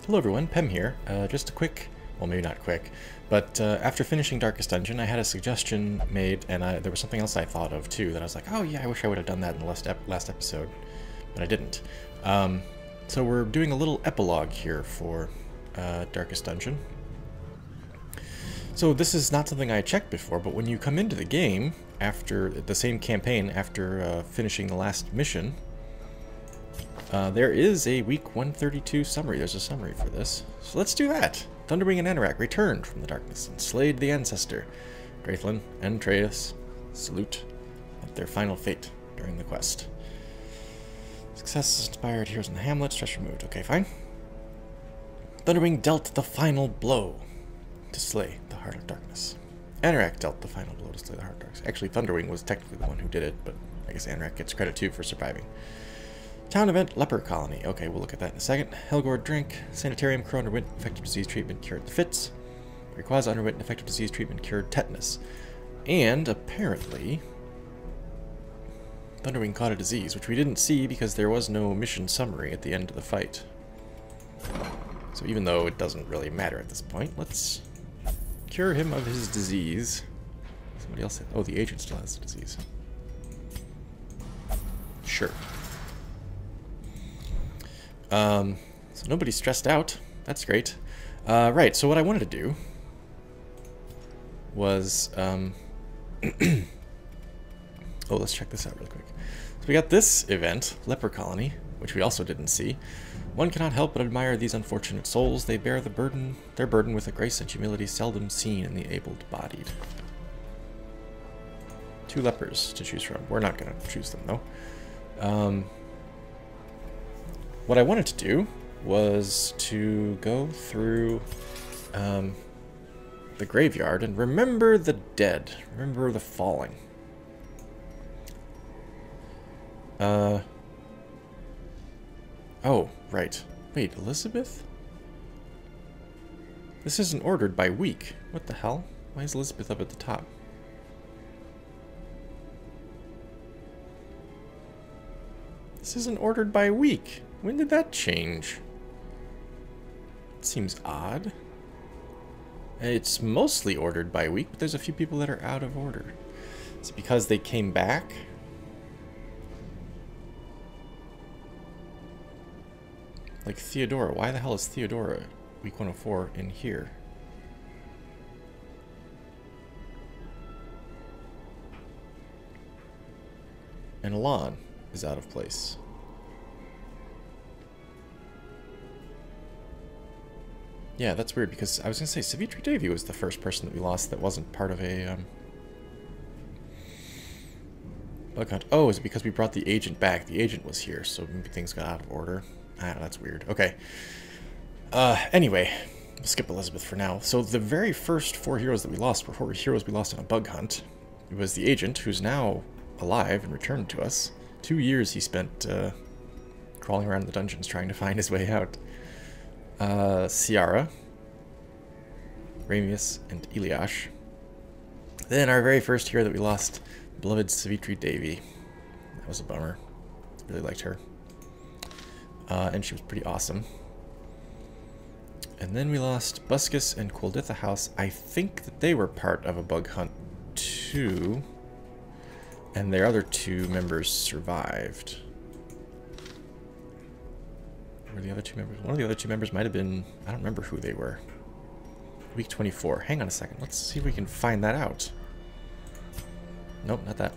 Hello everyone, Pem here. Just a quick, well maybe not quick, but after finishing Darkest Dungeon I had a suggestion made and there was something else I thought of too that I was like, oh yeah, I wish I would have done that in the last episode, but I didn't. So we're doing a little epilogue here for Darkest Dungeon. So this is not something I checked before, but when you come into the game after the same campaign after finishing the last mission, there is a week 132 summary. There's a summary for this. So let's do that. Thunderwing and Anorak returned from the darkness and slayed the ancestor. Draithlin and Atreus salute at their final fate during the quest. Success inspired heroes in the hamlet. Stress removed. Okay, fine. Thunderwing dealt the final blow to slay the Heart of Darkness. Anorak dealt the final blow to slay the Heart of Darkness. Actually, Thunderwing was technically the one who did it, but I guess Anorak gets credit too for surviving. Town event, leper colony. Okay, we'll look at that in a second. Helgord drink, sanitarium, crow underwent infectious disease treatment, cured the fits. Rayquaza underwent infectious disease treatment, cured tetanus. And apparently, Thunderwing caught a disease, which we didn't see because there was no mission summary at the end of the fight. So even though it doesn't really matter at this point, let's cure him of his disease. Somebody else said, oh, the agent still has the disease. Sure. So nobody's stressed out. That's great. Right, so what I wanted to do was, oh, let's check this out real quick. So we got this event, Leper Colony, which we also didn't see. One cannot help but admire these unfortunate souls. They bear their burden with a grace and humility seldom seen in the able-bodied. 2 lepers to choose from. We're not going to choose them, though. What I wanted to do was to go through the graveyard and remember the dead. Remember the falling. Oh, right. Wait, Elizabeth? This isn't ordered by week. What the hell? Why is Elizabeth up at the top? This isn't ordered by week. When did that change? It seems odd. It's mostly ordered by week, but there's a few people that are out of order. Is it because they came back? Like Theodora. Why the hell is Theodora week 104 in here? And Alon is out of place. Yeah, that's weird because I was going to say Savitri Devi was the first person that we lost that wasn't part of a bug hunt. Oh, is it because we brought the agent back? The agent was here, so maybe things got out of order. I don't know, that's weird. Okay. Anyway, we'll skip Elizabeth for now. So the very first 4 heroes that we lost were 4 heroes we lost on a bug hunt. It was the agent, who's now alive and returned to us. 2 years he spent crawling around the dungeons trying to find his way out. Ciara, Ramius, and Eliash. Then our very first hero that we lost, beloved Savitri Devi. That was a bummer. Really liked her. And she was pretty awesome. And then we lost Buscus and Quilditha House. I think that they were part of a bug hunt too. And their other 2 members survived. Were the other 2 members? One of the other 2 members might have been... I don't remember who they were. Week 24. Hang on a second. Let's see if we can find that out. Nope, not that.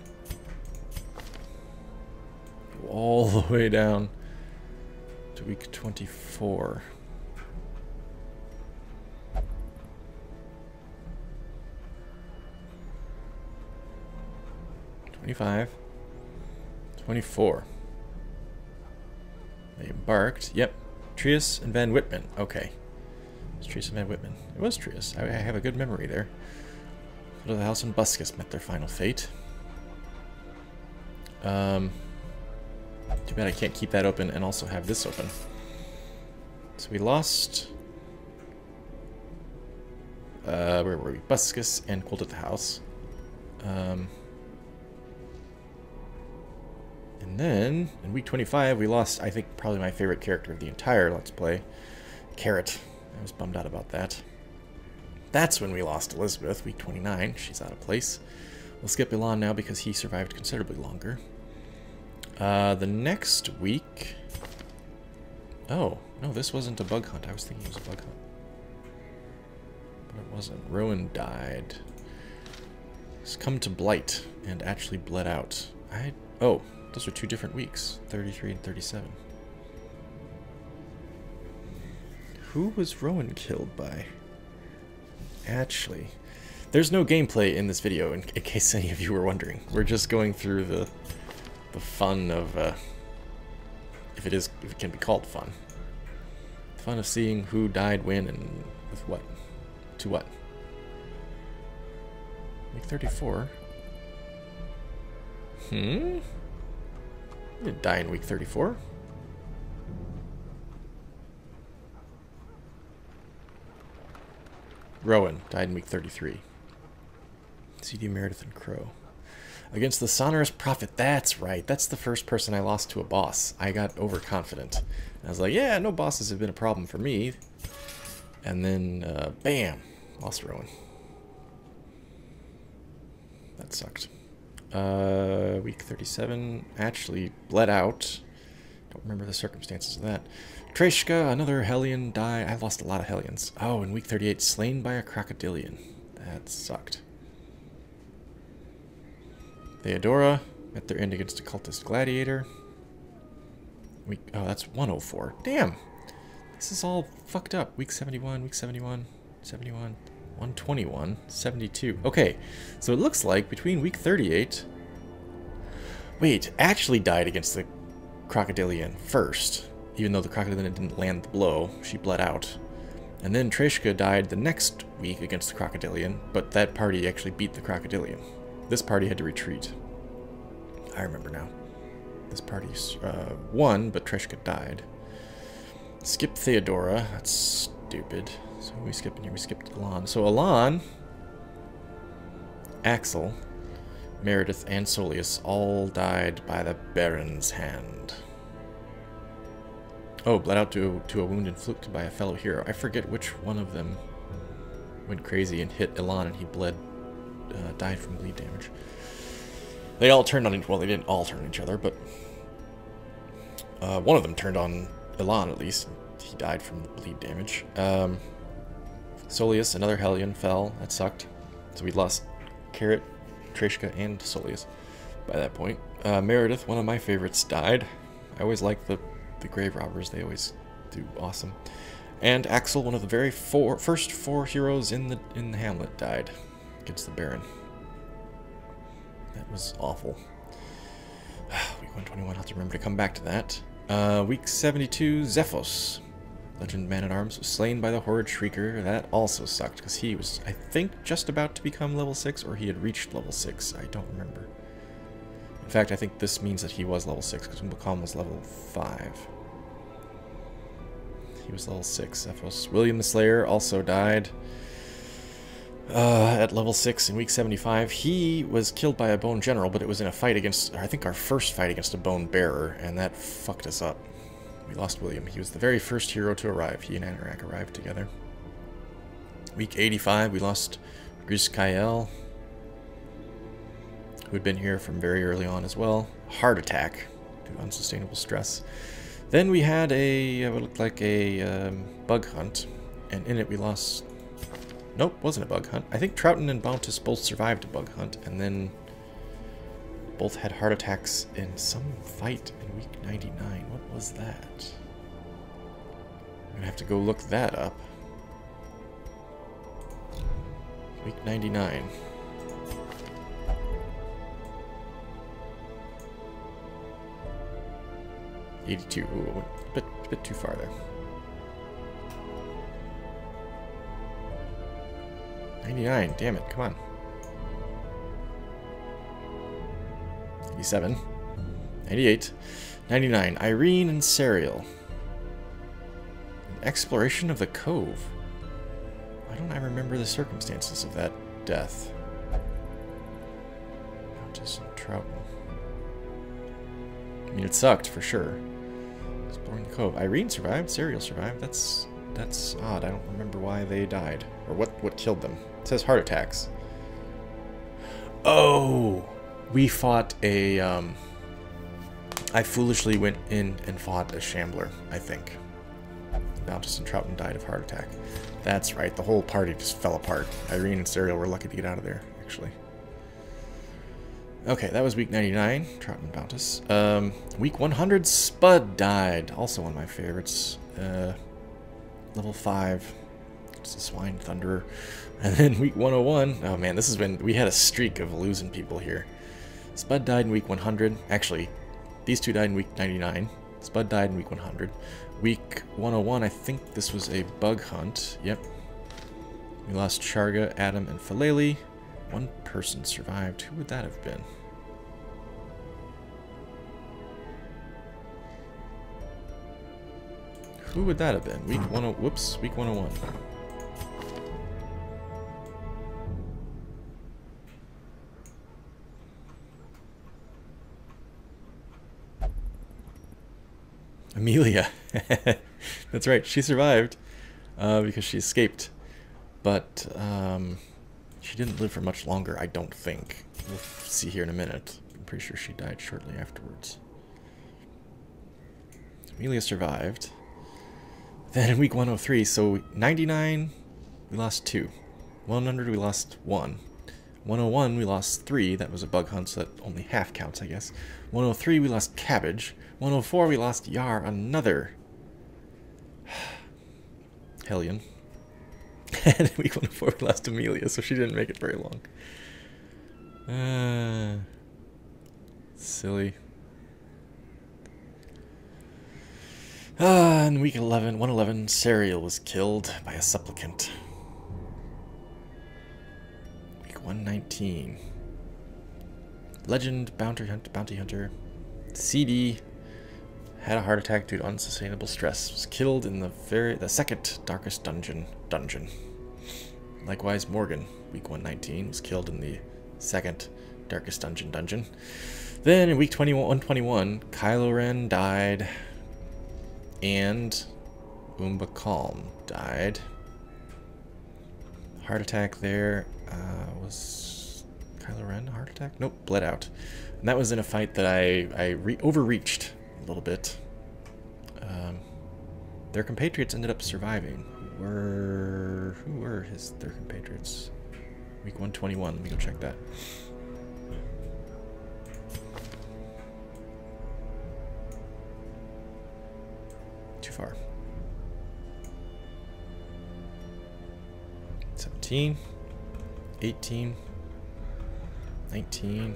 Go all the way down to week 24. '25. 24. They embarked. Yep. Trius and Van Whitman. Okay. It's Trius and Van Whitman. It was Trius. I have a good memory there. Foot of the House and Buscus met their final fate. Too bad I can't keep that open and also have this open. So we lost... where were we? Buscus and Quilditha House. And then, in week 25, we lost, I think, probably my favorite character of the entire Let's Play, Carrot. I was bummed out about that. That's when we lost Elizabeth, week 29. She's out of place. We'll skip Elan now because he survived considerably longer. The next week... Oh, no, this wasn't a bug hunt. I was thinking it was a bug hunt. But it wasn't. Rowan died. Succumbed to blight and actually bled out. Oh, those are 2 different weeks. 33 and 37. Who was Rowan killed by? Actually, there's no gameplay in this video, in case any of you were wondering. We're just going through the fun of, if it can be called fun. The fun of seeing who died when and with what. To what. Week 34. He didn't die in week 34. Rowan died in week 33. CD Meredith and Crow. Against the Sonorous Prophet. That's right. That's the first person I lost to a boss. I got overconfident. I was like, yeah, no bosses have been a problem for me. And then, bam, lost Rowan. That sucked. Week 37 actually bled out. Don't remember the circumstances of that. Treshka, another Hellion died. I lost a lot of Hellions. Oh, in week 38, slain by a Crocodilian. That sucked. Theodora met their end against a cultist gladiator. Oh, that's 104. Damn! This is all fucked up. Week 71, week 71, 71, 121, 72. Okay, so it looks like between week 38... Wait, actually died against the Crocodilian first. Even though the Crocodilian didn't land the blow, she bled out. And then Treshka died the next week against the Crocodilian, but that party actually beat the Crocodilian. This party had to retreat. I remember now. This party won, but Treshka died. Skip Theodora. That's stupid. So we skipped in here. We skipped Elan. So Elan, Axel, Meredith, and Solius all died by the Baron's hand. Oh, bled out to a wound inflicted by a fellow hero. I forget which one of them went crazy and hit Elan and he died from bleed damage. They all turned on each... Well, they didn't all turn on each other, but... one of them turned on Elan, at least. He died from the bleed damage. Solius, another Hellion, fell. That sucked. So we lost Carrot, Treshka, and Solius by that point. Meredith, one of my favorites, died. I always like the grave robbers. They always do awesome. And Axel, one of the very first four heroes in the Hamlet, died against the Baron. That was awful. Week 121, I'll have to remember to come back to that. Week 72, Zephos, Legend Man-at-Arms, was slain by the Horrid Shrieker. That also sucked, because he was, I think, just about to become level 6, or he had reached level 6. I don't remember. In fact, I think this means that he was level 6, because Umbacom was level 5. He was level 6, Zephos. William the Slayer also died at level 6 in week 75. He was killed by a Bone General, but it was in a fight against, I think, our first fight against a Bone Bearer, and that fucked us up. We lost William. He was the very first hero to arrive. He and Anorak arrived together. Week 85, we lost Grizkael, who had been here from very early on as well. Heart attack due to unsustainable stress. Then we had what looked like a bug hunt, and in it we lost... Nope, wasn't a bug hunt. I think Troughton and Bountus both survived a bug hunt, and then both had heart attacks in some fight in week 99. What was that? I'm gonna have to go look that up. Week 99. '82. Ooh, a bit too far there. 99. Damn it! Come on. 87. 98. 99. Irene and Serial. An exploration of the Cove. Why don't I remember the circumstances of that death? Countess and Troughton. I mean, it sucked for sure. Exploring the Cove. Irene survived. Serial survived. That's That's odd. I don't remember why they died. Or what killed them. It says heart attacks. Oh! We fought a... I foolishly went in and fought a Shambler, I think. Bountis and Troughton died of heart attack. That's right. The whole party just fell apart. Irene and Serial were lucky to get out of there, actually. Okay, that was week 99. Troughton and Bountis. Week 100, Spud died. Also one of my favorites. Level 5. It's a Swine Thunderer. And then week 101. Oh man, this has been... We had a streak of losing people here. Spud died in week 100. Actually, these two died in week 99. Spud died in week 100. Week 101, I think this was a bug hunt. Yep. We lost Sharga, Adam, and Falele. One person survived. Who would that have been? Who would that have been? Week 10... Whoops. Week 101. Amelia. That's right. She survived because she escaped. But she didn't live for much longer, I don't think. We'll see here in a minute. I'm pretty sure she died shortly afterwards. So Amelia survived. Then in week 103, so 99, we lost 2. 100, we lost 1. 101, we lost 3. That was a bug hunt, so that only half counts, I guess. 103, we lost Cabbage. 104, we lost Yar, another Hellion. And in week 104, we lost Amelia, so she didn't make it very long. Silly. In week 111, Serial was killed by a supplicant. Week 119. Legend, Bounty Hunter. CD had a heart attack due to unsustainable stress. Was killed in the second darkest dungeon. Likewise, Morgan, week 119, was killed in the second darkest dungeon. Then in week 121, Kylo Ren died. And Umba Calm died. Heart attack there. Was Kylo Ren a heart attack? Nope, bled out. And that was in a fight that I overreached a little bit. Their compatriots ended up surviving. Who were their compatriots? Week 121. Let me go check that. Too far. 17, 18, 19,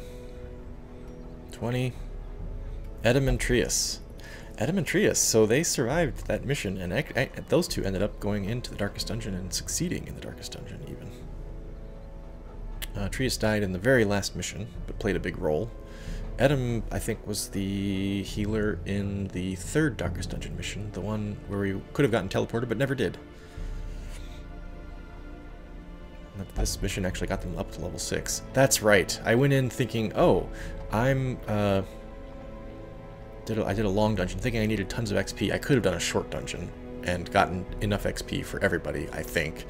20. Edom and Trius. Edom and Trius, so they survived that mission, and those two ended up going into the Darkest Dungeon and succeeding in the Darkest Dungeon, even. Trius died in the very last mission, but played a big role. Edom, I think, was the healer in the third Darkest Dungeon mission, the one where we could have gotten teleported, but never did. This mission actually got them up to level 6. That's right. I went in thinking, oh, I did a long dungeon thinking I needed tons of XP. I could have done a short dungeon and gotten enough XP for everybody, I think.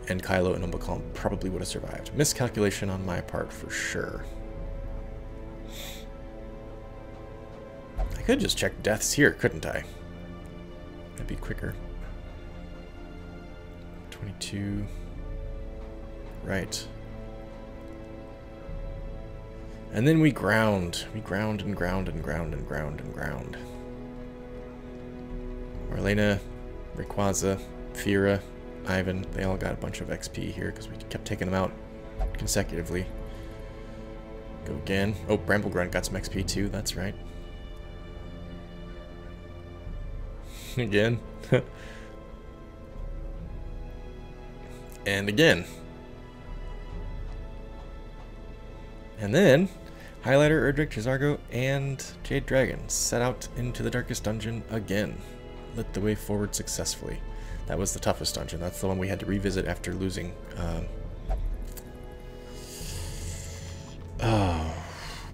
And Kylo and Umba Calm probably would have survived. Miscalculation on my part for sure. I could just check deaths here, couldn't I? That'd be quicker. 22. Right. And then we ground. We ground and ground and ground and ground and ground. Marlena, Rayquaza, Fira, Ivan, they all got a bunch of XP here because we kept taking them out consecutively. Go again. Oh, Bramblegrunt got some XP too, that's right. Again. And again. And then, Highlighter, Erdrick, J'zargo, and Jade Dragon set out into the Darkest Dungeon again. Lit the way forward successfully. That was the toughest dungeon. That's the one we had to revisit after losing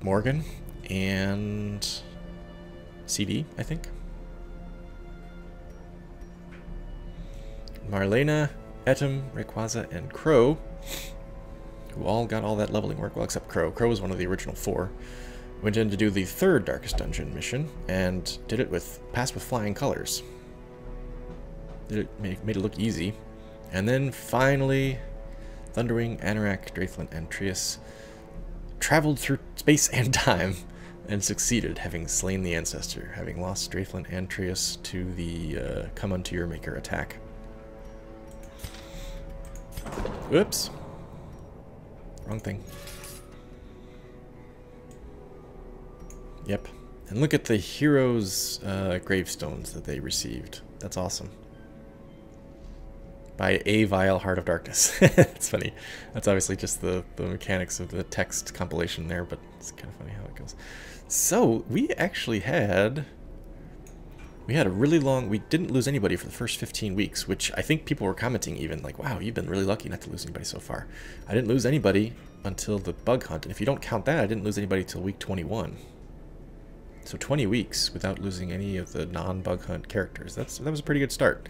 Morgan and CD, I think. Marlena, Etum, Rayquaza, and Crow, who all got all that leveling work, well, except Crow. Crow was one of the original 4. Went in to do the 3rd Darkest Dungeon mission, and did it with, passed with flying colors. Made it look easy. And then finally, Thunderwing, Anorak, Draythlin, and Trius traveled through space and time and succeeded, having slain the ancestor, having lost Draythlin and Trius to the Come Unto Your Maker attack. Whoops. Wrong thing. Yep. And look at the heroes' gravestones that they received. That's awesome. By A Vile Heart of Darkness. It's funny. That's obviously just the mechanics of the text compilation there, but it's kind of funny how it goes. So, we actually had... We had a really long... We didn't lose anybody for the first 15 weeks, which I think people were commenting even, like, wow, you've been really lucky not to lose anybody so far. I didn't lose anybody until the bug hunt, and if you don't count that, I didn't lose anybody till week 21. So 20 weeks without losing any of the non-bug hunt characters. That was a pretty good start.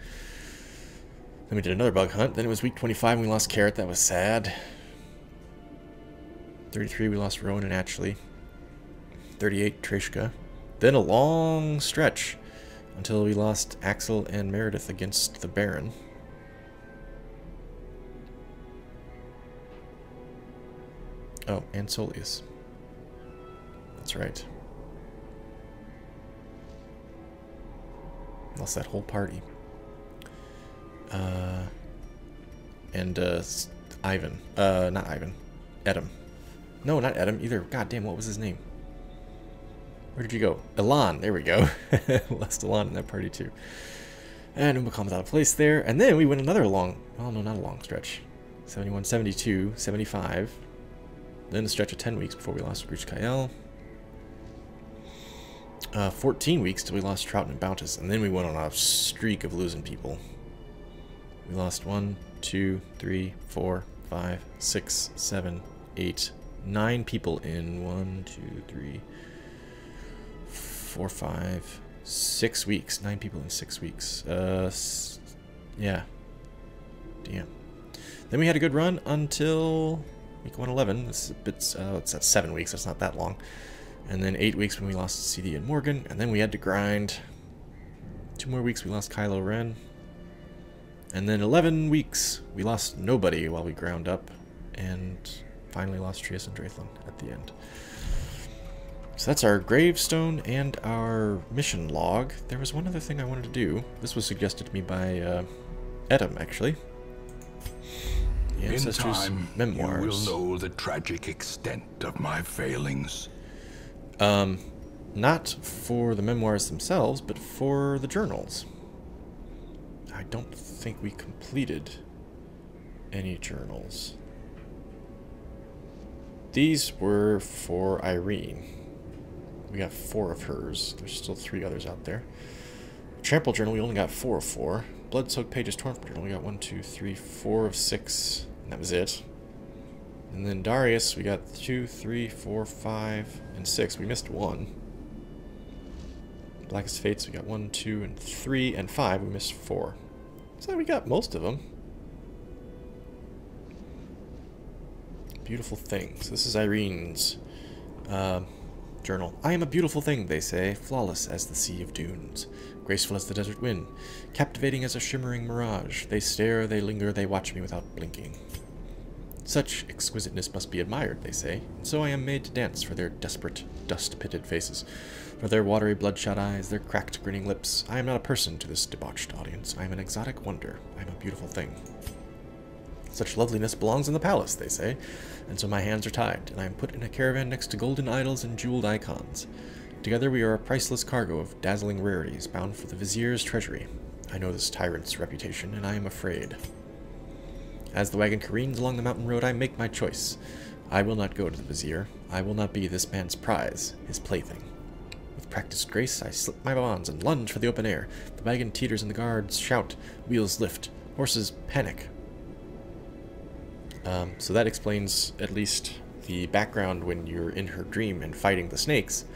Then we did another bug hunt. Then it was week 25 and we lost Carrot. That was sad. 33 we lost Rowan and Ashley. 38 Trishka. Then a long stretch until we lost Axel and Meredith against the Baron. Oh, and Solius. That's right. Lost that whole party. And Ivan. Not Ivan. Etum. No, not Etum either. God damn, what was his name? Where did you go? Elan. There we go. Lost Elan in that party too. And Umbacom's out of place there. And then we went another long... Well, no, not a long stretch. 71, 72, 75. Then a stretch of 10 weeks before we lost Gruch Kael. 14 weeks till we lost Trouton and Bountis, and then we went on a streak of losing people. We lost 1, 2, 3, 4, 5, 6, 7, 8, 9 people in 1, 2, 3, 4, 5, 6 weeks. 9 people in 6 weeks. Yeah. Damn. Then we had a good run until week 111. It's a bit, it's at 7 weeks. That's not that long. And then 8 weeks when we lost CD and Morgan, and then we had to grind. 2 more weeks we lost Kylo Ren. And then 11 weeks we lost nobody while we ground up, and finally lost Trius and Draythlin at the end. So that's our gravestone and our mission log. There was one other thing I wanted to do. This was suggested to me by Etum, actually. The Ancestors' In time, Memoirs. you will know the tragic extent of my failings. Not for the memoirs themselves, but for the journals. I don't think we completed any journals. These were for Irene. We got 4 of hers. There's still 3 others out there. Trample Journal, we only got 4 of 4. Blood-Soaked Pages Torn Journal, we got 1, 2, 3, 4 of 6. And that was it. And then Darius, we got 2, 3, 4, 5, and 6. We missed 1. Blackest Fates, we got 1, 2, and 3, and 5. We missed 4. So we got most of them. Beautiful Things. This is Irene's journal. I am a beautiful thing, they say, flawless as the sea of dunes, graceful as the desert wind, captivating as a shimmering mirage. They stare, they linger, they watch me without blinking. Such exquisiteness must be admired, they say, and so I am made to dance for their desperate, dust-pitted faces, for their watery, bloodshot eyes, their cracked, grinning lips. I am not a person to this debauched audience. I am an exotic wonder. I am a beautiful thing. Such loveliness belongs in the palace, they say, and so my hands are tied, and I am put in a caravan next to golden idols and jeweled icons. Together we are a priceless cargo of dazzling rarities, bound for the vizier's treasury. I know this tyrant's reputation, and I am afraid. As the wagon careens along the mountain road, I make my choice. I will not go to the vizier. I will not be this man's prize, his plaything. With practiced grace, I slip my bonds and lunge for the open air. The wagon teeters and the guards shout, wheels lift, horses panic. So that explains at least the background when you're in her dream and fighting the snakes.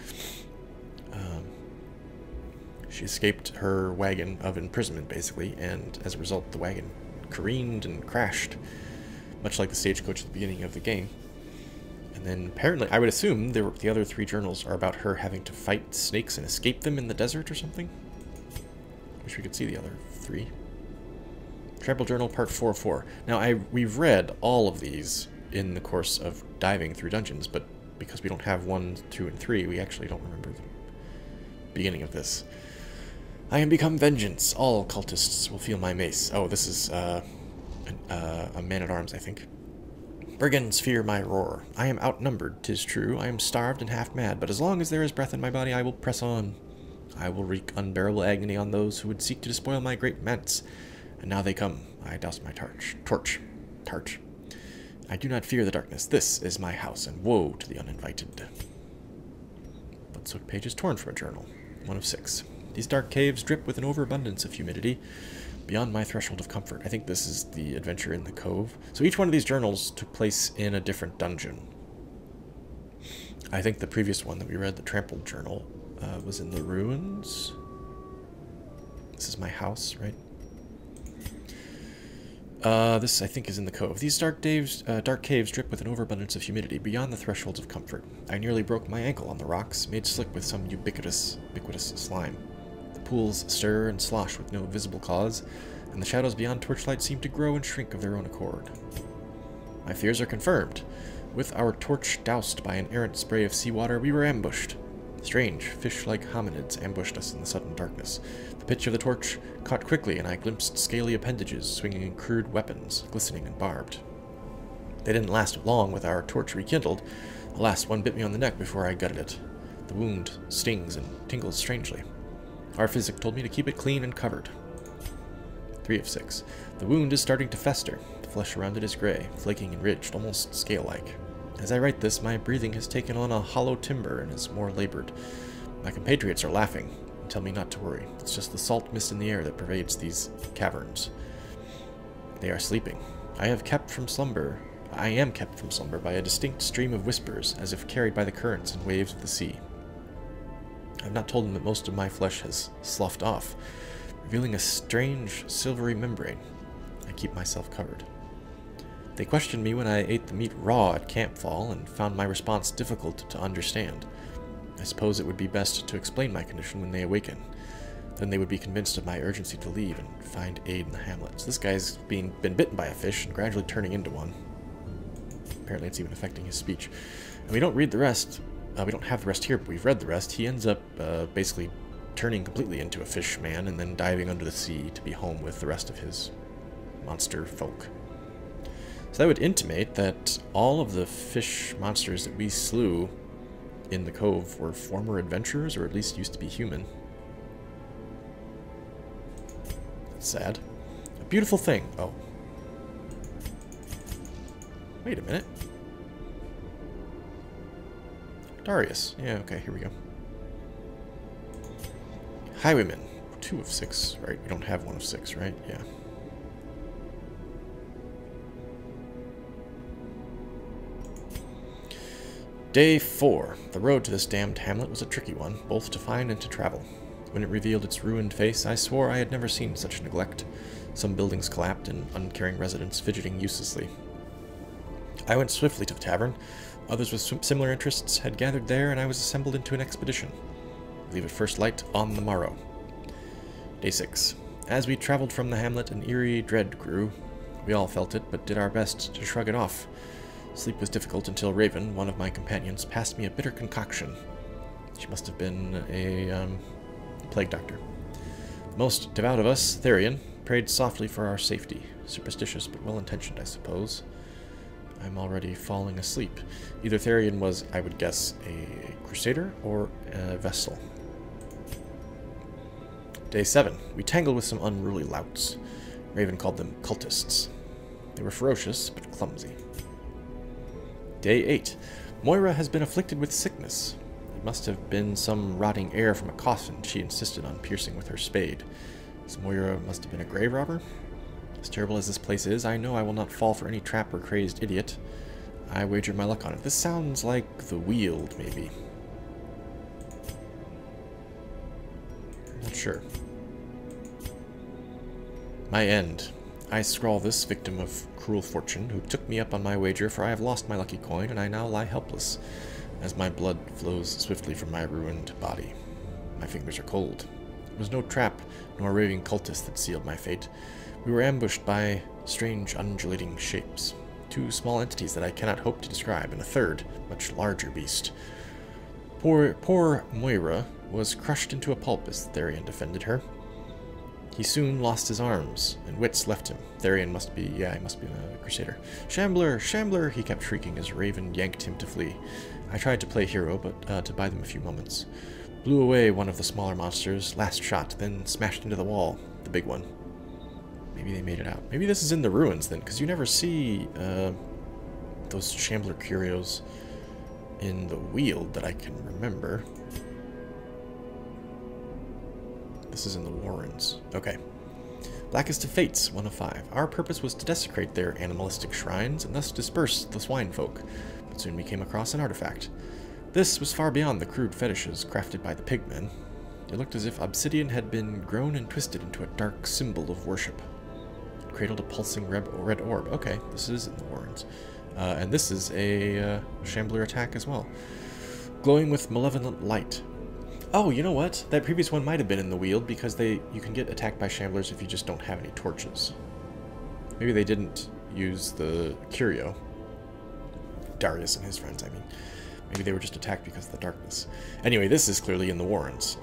She escaped her wagon of imprisonment, basically, and as a result, the wagon careened and crashed, much like the stagecoach at the beginning of the game. And then apparently, I would assume the other 3 journals are about her having to fight snakes and escape them in the desert or something. Wish we could see the other 3. Trample Journal Part 4-4. Now, we've read all of these in the course of diving through dungeons, but because we don't have 1, 2, and 3, we actually don't remember the beginning of this. I am become vengeance. All cultists will feel my mace. Oh, this is a man-at-arms, I think. Brigands fear my roar. I am outnumbered, 'tis true. I am starved and half mad, but as long as there is breath in my body, I will press on. I will wreak unbearable agony on those who would seek to despoil my great manse. And now they come. I douse my torch. I do not fear the darkness. This is my house, and woe to the uninvited. Bloodsoaked pages torn from a journal. 1 of 6. These dark caves drip with an overabundance of humidity. Beyond my threshold of comfort. I think this is the adventure in the cove. So each one of these journals took place in a different dungeon. I think the previous one that we read, the Trampled Journal, was in the ruins. This is my house, right? This, I think, is in the cove. These dark caves drip with an overabundance of humidity beyond the thresholds of comfort. I nearly broke my ankle on the rocks, made slick with some ubiquitous slime. The pools stir and slosh with no visible cause, and the shadows beyond torchlight seem to grow and shrink of their own accord. My fears are confirmed. With our torch doused by an errant spray of seawater, we were ambushed. Strange, fish-like hominids ambushed us in the sudden darkness. The pitch of the torch caught quickly, and I glimpsed scaly appendages swinging in crude weapons, glistening and barbed. They didn't last long with our torch rekindled. The last one bit me on the neck before I gutted it. The wound stings and tingles strangely. Our physic told me to keep it clean and covered. 3 of 6. The wound is starting to fester. The flesh around it is gray, flaking and ridged, almost scale-like. As I write this, my breathing has taken on a hollow timbre and is more labored. My compatriots are laughing and tell me not to worry. It's just the salt mist in the air that pervades these caverns. They are sleeping. I am kept from slumber by a distinct stream of whispers, as if carried by the currents and waves of the sea. I have not told them that most of my flesh has sloughed off, revealing a strange silvery membrane. I keep myself covered. They questioned me when I ate the meat raw at campfall and found my response difficult to understand. I suppose it would be best to explain my condition when they awaken. Then they would be convinced of my urgency to leave and find aid in the hamlets. This guy's been bitten by a fish and gradually turning into one. Apparently it's even affecting his speech. And we don't read the rest. We don't have the rest here, but we've read the rest. He ends up basically turning completely into a fish man and then diving under the sea to be home with the rest of his monster folk. So that would intimate that all of the fish monsters that we slew in the cove were former adventurers, or at least used to be human. That's sad. A beautiful thing. Oh. Wait a minute. Darius. Yeah, okay, here we go. Highwaymen. 2 of 6, right? We don't have 1 of 6, right? Yeah. Day 4. The road to this damned hamlet was a tricky one, both to find and to travel. When it revealed its ruined face, I swore I had never seen such neglect. Some buildings collapsed and uncaring residents fidgeting uselessly. I went swiftly to the tavern. Others with similar interests had gathered there, and I was assembled into an expedition. Leave at first light on the morrow. Day 6. As we traveled from the hamlet, an eerie dread grew. We all felt it, but did our best to shrug it off. Sleep was difficult until Raven, one of my companions, passed me a bitter concoction. She must have been a plague doctor. Most devout of us, Therian, prayed softly for our safety. Superstitious but well-intentioned, I suppose. I'm already falling asleep. Either Therian was, I would guess, a crusader or a vessel. Day 7. We tangled with some unruly louts. Raven called them cultists. They were ferocious, but clumsy. Day 8. Moira has been afflicted with sickness. It must have been some rotting air from a coffin she insisted on piercing with her spade. This Moira must have been a grave robber? As terrible as this place is, I know I will not fall for any trap or crazed idiot. I wagered my luck on it. This sounds like the Weald, maybe. I'm not Sure. My end. I scrawl this victim of cruel fortune, who took me up on my wager, for I have lost my lucky coin, and I now lie helpless, as my blood flows swiftly from my ruined body. My fingers are cold. It was no trap, nor raving cultist that sealed my fate. We were ambushed by strange undulating shapes. 2 small entities that I cannot hope to describe, and a third, much larger beast. Poor Moira was crushed into a pulp as Therion defended her. He soon lost his arms, and wits left him. Therion must be, he must be a crusader. Shambler! Shambler! He kept shrieking as Raven yanked him to flee. I tried to play hero, but to buy them a few moments. Blew away one of the smaller monsters, last shot, then smashed into the wall, the big one. Maybe they made it out. Maybe this is in the ruins then, because you never see those Shambler curios in the Weald that I can remember. This is in the Warrens. Okay. Blackest of Fates, 1 of 5. Our purpose was to desecrate their animalistic shrines and thus disperse the swine folk, but soon we came across an artifact. This was far beyond the crude fetishes crafted by the pigmen. It looked as if obsidian had been grown and twisted into a dark symbol of worship. It cradled a pulsing red orb. Okay, this is in the Warrens. And this is a Shambler attack as well. Glowing with malevolent light. Oh, you know what? That previous one might have been in the Weald because you can get attacked by Shamblers if you just don't have any torches. Maybe they didn't use the Curio. Darius and his friends, I mean. Maybe they were just attacked because of the darkness. Anyway, this is clearly in the Warrens.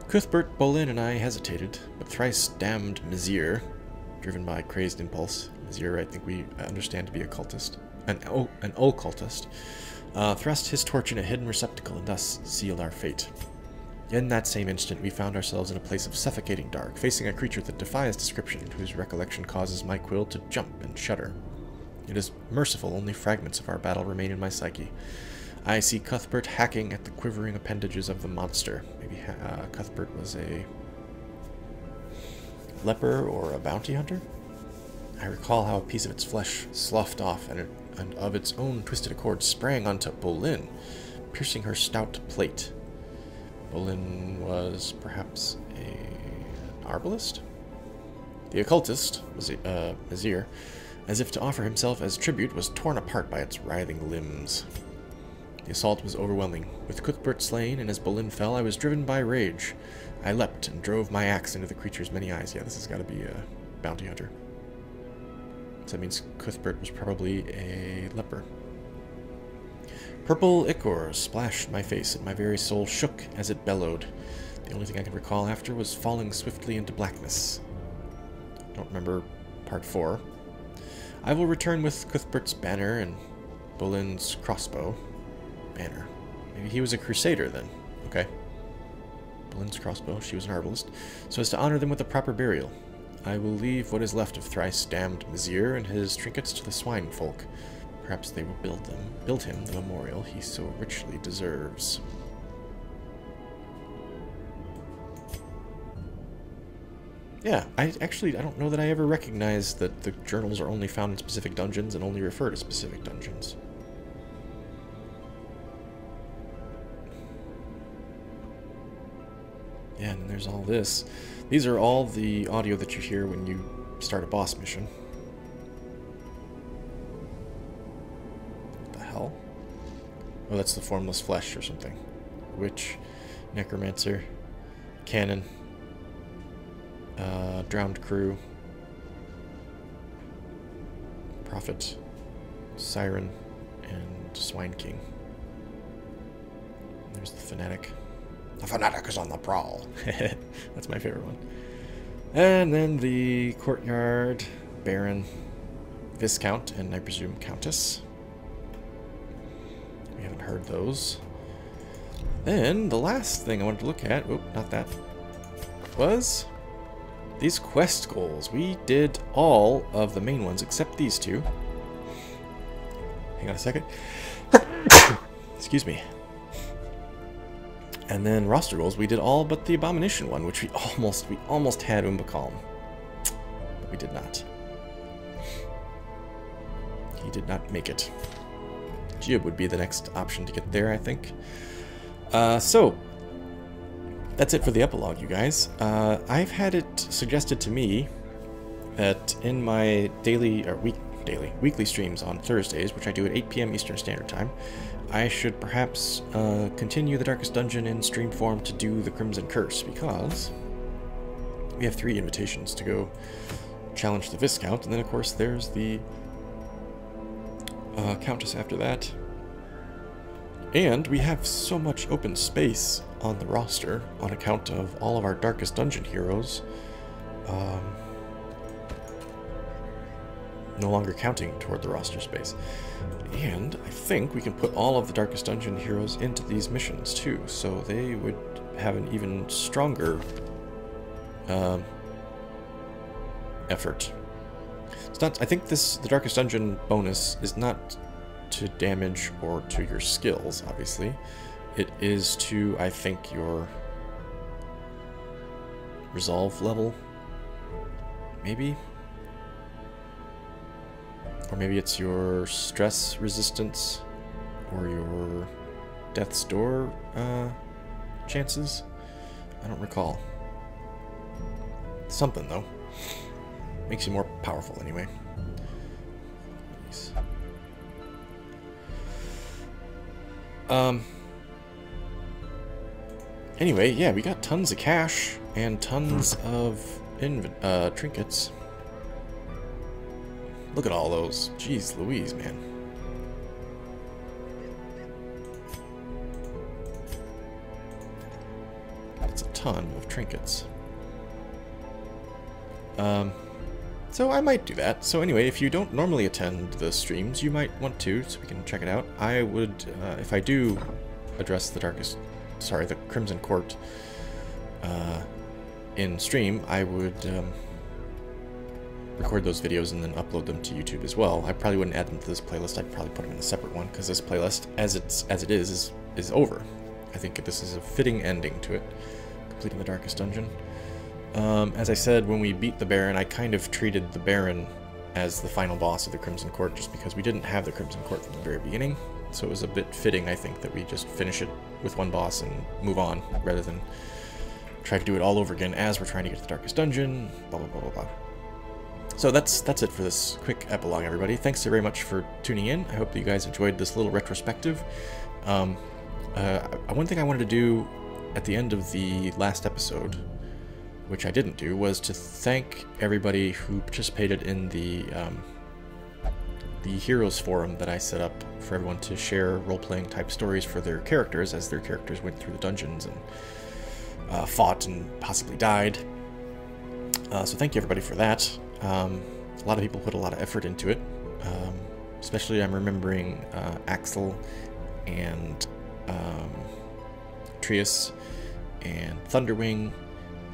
Cuthbert, Bolin, and I hesitated, but thrice damned Mizir, driven by crazed impulse. Mizir, I think we understand to be a cultist. An occultist. Thrust his torch in a hidden receptacle and thus sealed our fate. In that same instant, we found ourselves in a place of suffocating dark, facing a creature that defies description, whose recollection causes my quill to jump and shudder. It is merciful, only fragments of our battle remain in my psyche. I see Cuthbert hacking at the quivering appendages of the monster. Maybe Cuthbert was a leper or a bounty hunter? I recall how a piece of its flesh sloughed off, and of its own twisted accord sprang onto Bolin, piercing her stout plate. Bolin was perhaps an arbalist? The occultist, Mizir, as if to offer himself as tribute, was torn apart by its writhing limbs. The assault was overwhelming. With Cuthbert slain, and as Bolin fell, I was driven by rage. I leapt and drove my axe into the creature's many eyes. Yeah, this has got to be a bounty hunter. So that means Cuthbert was probably a leper. Purple ichor splashed my face, and my very soul shook as it bellowed. The only thing I can recall after was falling swiftly into blackness. I don't remember part 4. I will return with Cuthbert's banner and Bolin's crossbow. Banner. Maybe he was a crusader then. Okay. Bolin's crossbow, she was an arbalist. So as to honor them with a proper burial. I will leave what is left of thrice damned Mizir and his trinkets to the swine folk. Perhaps they will build him the memorial he so richly deserves. Yeah, I don't know that I ever recognized that the journals are only found in specific dungeons and only refer to specific dungeons. Yeah, and then there's all this. These are all the audio that you hear when you start a boss mission. What the hell? Oh, that's the Formless Flesh or something. Witch, Necromancer, Cannon, Drowned Crew, Prophet, Siren, and Swine King. There's the Fanatic. The Fanatic is on the prowl. That's my favorite one. And then the Courtyard, Baron, Viscount, and I presume Countess. We haven't heard those. Then the last thing I wanted to look at, oh, not that, was these quest goals. We did all of the main ones except these two. Hang on a second. Excuse me. And then roster goals, we did all but the Abomination one, which we almost had Umbakalm. But we did not. He did not make it. Jib would be the next option to get there, I think. So, that's it for the epilogue, you guys. I've had it suggested to me that in my weekly streams on Thursdays, which I do at 8 p.m. Eastern Standard Time, I should perhaps continue the Darkest Dungeon in stream form to do the Crimson Curse, because we have 3 invitations to go challenge the Viscount, and then of course there's the Countess after that. And we have so much open space on the roster on account of all of our Darkest Dungeon heroes no longer counting toward the roster space. And I think we can put all of the Darkest Dungeon heroes into these missions too, so they would have an even stronger effort. It's not. I think the Darkest Dungeon bonus is not to damage or to your skills, obviously. It is to, I think, your resolve level, maybe? Or maybe it's your stress resistance or your death's door chances? I don't recall. Something, though. Makes you more powerful, anyway. Anyway, yeah, we got tons of cash and tons of trinkets. Look at all those. Jeez Louise, man. That's a ton of trinkets. So I might do that. So anyway, if you don't normally attend the streams, you might want to, so we can check it out. I would, if I do address the Crimson Court in stream, I would record those videos and then upload them to YouTube as well. I probably wouldn't add them to this playlist. I'd probably put them in a separate one, because this playlist, as it is over. I think this is a fitting ending to it, completing the Darkest Dungeon. As I said, when we beat the Baron, I kind of treated the Baron as the final boss of the Crimson Court, just because we didn't have the Crimson Court from the very beginning. So it was a bit fitting, I think, that we just finish it with one boss and move on, rather than try to do it all over again as we're trying to get to the Darkest Dungeon, blah, blah, blah, blah, blah. So that's it for this quick epilogue, everybody. Thanks very much for tuning in. I hope that you guys enjoyed this little retrospective. One thing I wanted to do at the end of the last episode, which I didn't do, was to thank everybody who participated in the Heroes Forum that I set up for everyone to share role-playing type stories for their characters as their characters went through the dungeons and fought and possibly died. So thank you everybody for that. A lot of people put a lot of effort into it. Especially I'm remembering Axel and Trius and Thunderwing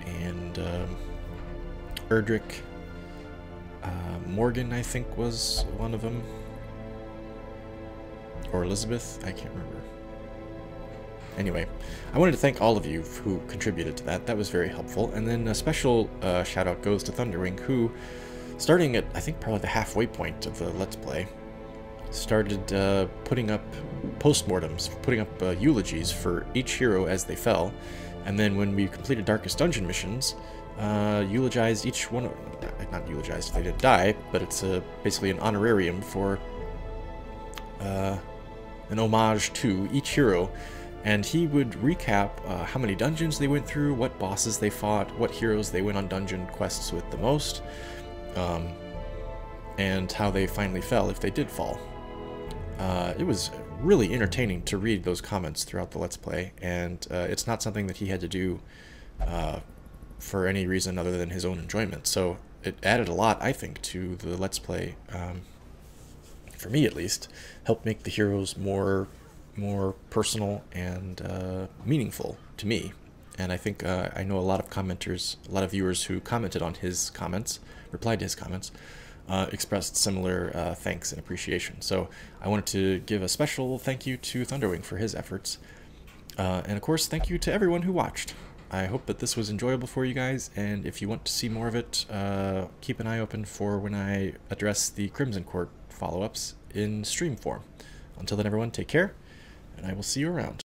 and Erdrick. Morgan, I think, was one of them. Or Elizabeth, I can't remember. Anyway, I wanted to thank all of you who contributed to that. That was very helpful. And then a special shout out goes to Thunderwing, who, starting at, I think, probably the halfway point of the Let's Play, started putting up postmortems, putting up eulogies for each hero as they fell. And then when we completed Darkest Dungeon missions, eulogized each one, not eulogized, they didn't die, but it's basically an honorarium for an homage to each hero. And he would recap how many dungeons they went through, what bosses they fought, what heroes they went on dungeon quests with the most, and how they finally fell, if they did fall. It was really entertaining to read those comments throughout the Let's Play, and it's not something that he had to do for any reason other than his own enjoyment. So it added a lot, I think, to the Let's Play, for me at least, helped make the heroes more personal and meaningful to me. And I think I know a lot of commenters, a lot of viewers who commented on his comments, replied to his comments, expressed similar thanks and appreciation. So I wanted to give a special thank you to Thunderwing for his efforts. And of course, thank you to everyone who watched. I hope that this was enjoyable for you guys, and if you want to see more of it, keep an eye open for when I address the Crimson Court follow-ups in stream form. Until then, everyone, take care, and I will see you around.